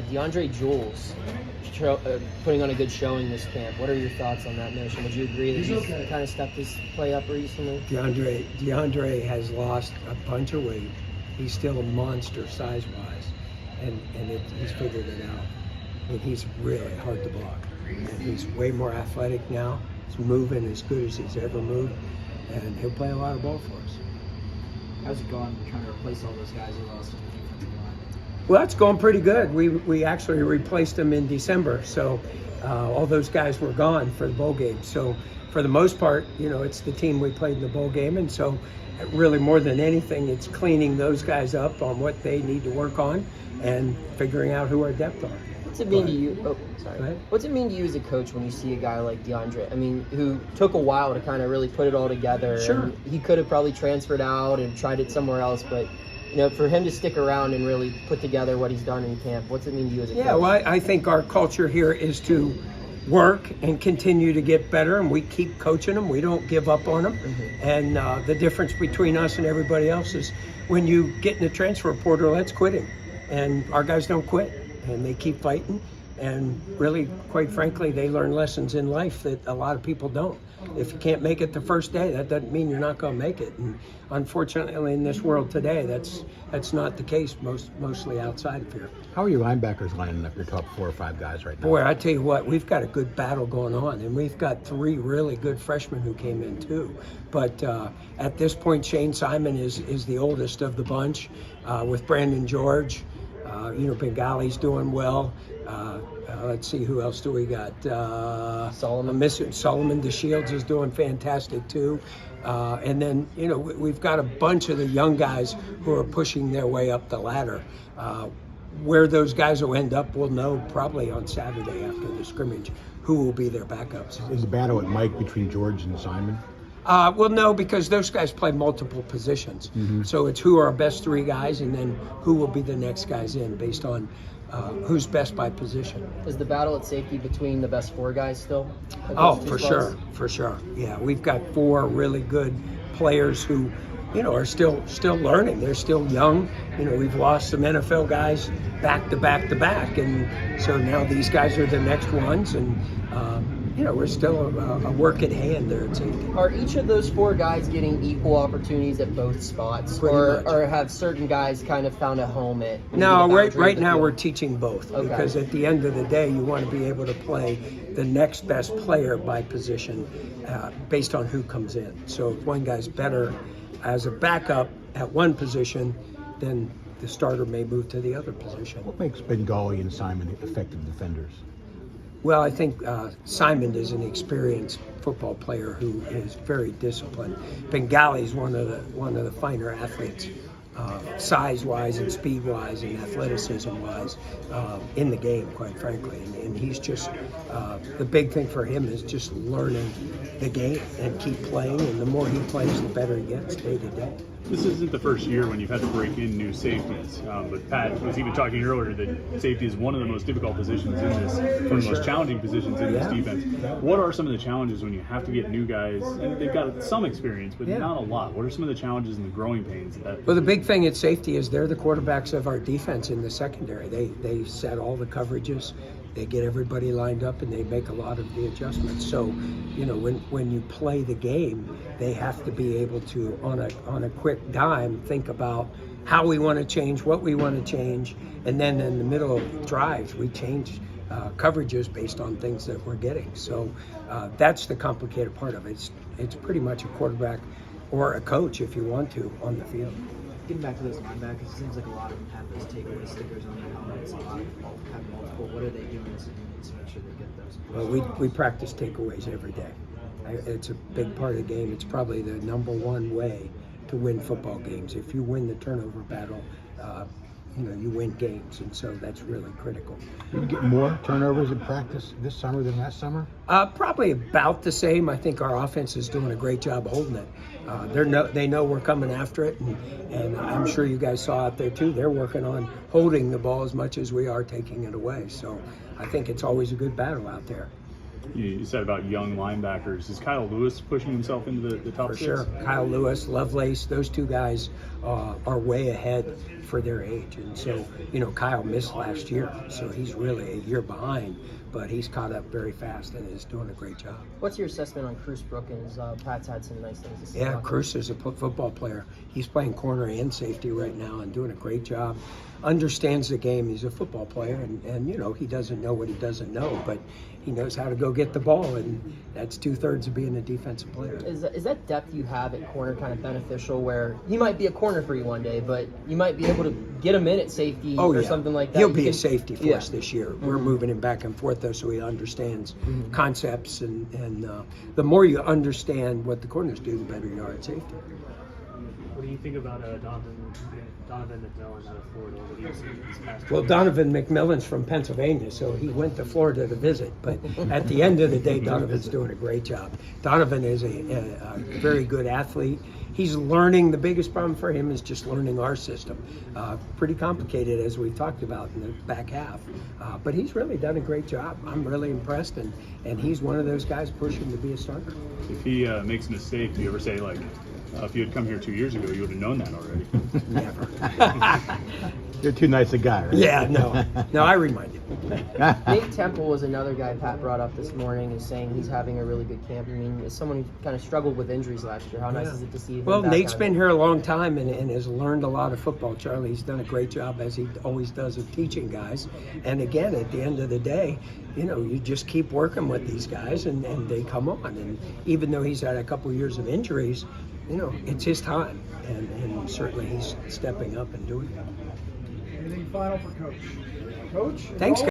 DeAndre Jules putting on a good showing this camp. What are your thoughts on that notion? Would you agree that he's kind of stepped his play up recently? DeAndre has lost a bunch of weight. He's still a monster size-wise, and he's figured it out. I mean, he's really hard to block. And he's way more athletic now. He's moving as good as he's ever moved, and he'll play a lot of ball for us. How's it going trying to replace all those guys you lost on the defensive line? Well, it's going pretty good. We actually replaced them in December, so all those guys were gone for the bowl game. So for the most part, it's the team we played in the bowl game, and so really more than anything, it's cleaning those guys up on what they need to work on and figuring out who our depth are. What's it mean to you? Oh, sorry. What's it mean to you as a coach when you see a guy like DeAndre? I mean, who took a while to kind of really put it all together. Sure. And he could have probably transferred out and tried it somewhere else, but for him to stick around and really put together what he's done in camp, what's it mean to you as a coach? Yeah, well, I think our culture here is to work and continue to get better, and we keep coaching them. We don't give up on them. Mm-hmm. And the difference between us and everybody else is when you get in the transfer portal, that's quitting. And our guys don't quit, and they keep fighting. And really, quite frankly, they learn lessons in life that a lot of people don't. If you can't make it the first day, that doesn't mean you're not going to make it. And unfortunately, in this world today, that's not the case mostly outside of here. How are your linebackers lining up your top 4 or 5 guys right now? Boy, I tell you what, we've got a good battle going on, and we've got 3 really good freshmen who came in too. But at this point, Shane Simon is the oldest of the bunch, with Brandon George. Bengali's doing well. Let's see, who else do we got? Solomon. Solomon DeShields is doing fantastic too. And then, we've got a bunch of the young guys who are pushing their way up the ladder. Where those guys will end up, we'll know probably on Saturday after the scrimmage who will be their backups. Is the battle at Mike between George and Simon? Well, no, because those guys play multiple positions. Mm-hmm. So it's who are our best 3 guys, and then who will be the next guys in based on who's best by position. Is the battle at safety between the best 4 guys still? Oh, for sure. Yeah, we've got 4 really good players who, are still learning. They're still young. We've lost some NFL guys back to back, and so now these guys are the next ones, and we're still a work at hand there at safety. Are each of those 4 guys getting equal opportunities at both spots, or have certain guys kind of found a home at? No, right now we're teaching both, because at the end of the day, you want to be able to play the next best player by position based on who comes in. So if one guy's better as a backup at one position, then the starter may move to the other position. What makes Bengali and Simon effective defenders? Well, I think Simon is an experienced football player who is very disciplined. Bengali is one of the finer athletes, size-wise and speed-wise and athleticism-wise in the game, quite frankly. And he's just the big thing for him is just learning the game and keep playing. And the more he plays, the better he gets day to day. This isn't the first year when you've had to break in new safeties, but Pat was even talking earlier that safety is one of the most difficult positions in this, one of the most challenging positions in this defense. What are some of the challenges when you have to get new guys, and they've got some experience, but not a lot? What are some of the challenges and the growing pains? Well, the big thing at safety is they're the quarterbacks of our defense in the secondary. They set all the coverages. They get everybody lined up, and they make a lot of the adjustments. So, when you play the game, they have to be able to, on a quick dime, think about how we want to change, what we want to change, and then in the middle of drives, we change coverages based on things that we're getting. So that's the complicated part of it. It's pretty much a quarterback or a coach, if you want to, on the field. Getting back to those linebackers, it seems like a lot of them have those takeaway stickers on their helmets. A lot of them have multiple. What are they doing to make sure they get those? Well, we practice takeaways every day. It's a big part of the game. It's probably the number 1 way to win football games. If you win the turnover battle, you win games, and so that's really critical. Did you get more turnovers in practice this summer than last summer? Probably about the same. I think our offense is doing a great job holding it. They know we're coming after it, and I'm sure you guys saw out there too. They're working on holding the ball as much as we are taking it away. So I think it's always a good battle out there. You said about young linebackers. Is Kyle Lewis pushing himself into the top For six? sure. Kyle Lewis, Lovelace, those two guys are way ahead for their age. And so, Kyle missed last year, so he's really a year behind, but he's caught up very fast and is doing a great job. What's your assessment on Cruz Brookins? Pat's had some nice things to say. Yeah, about him. Cruz is a football player. He's playing corner and safety right now and doing a great job. Understands the game. He's a football player, and he doesn't know what he doesn't know, but he knows how to go get the ball, and that's 2/3 of being a defensive player. Is that depth you have at corner kind of beneficial, where he might be a corner for you one day, but you might be able to get him in at safety or something like that? He'll be a safety for us this year. Mm-hmm. We're moving him back and forth, though, so he understands concepts, and the more you understand what the corners do, the better you are at safety. What do you think about Donovan McMillan out of Florida? What do you see this past Well, year? Donovan McMillan's from Pennsylvania, so he went to Florida to visit. But at the end of the day, Donovan's doing a great job. Donovan is a very good athlete. He's learning. The biggest problem for him is just learning our system. Pretty complicated, as we've talked about in the back half. But he's really done a great job. I'm really impressed, and he's one of those guys pushing to be a starter. If he makes a mistake, do you ever say, like, if you had come here 2 years ago, you would have known that already? Never. You're too nice a guy, right? Yeah, no, I remind him. Nate Temple was another guy Pat brought up this morning, is saying he's having a really good camp. I mean, as someone who kind of struggled with injuries last year, how nice is it to see him Well, back Nate's on been it? here a long time and has learned a lot of football. Charlie's done a great job, as he always does, of teaching guys. And again, at the end of the day, you just keep working with these guys, and they come on. And even though he's had a couple years of injuries, it's his time. And certainly he's stepping up and doing it. Anything final for Coach? Coach? Thanks, guys.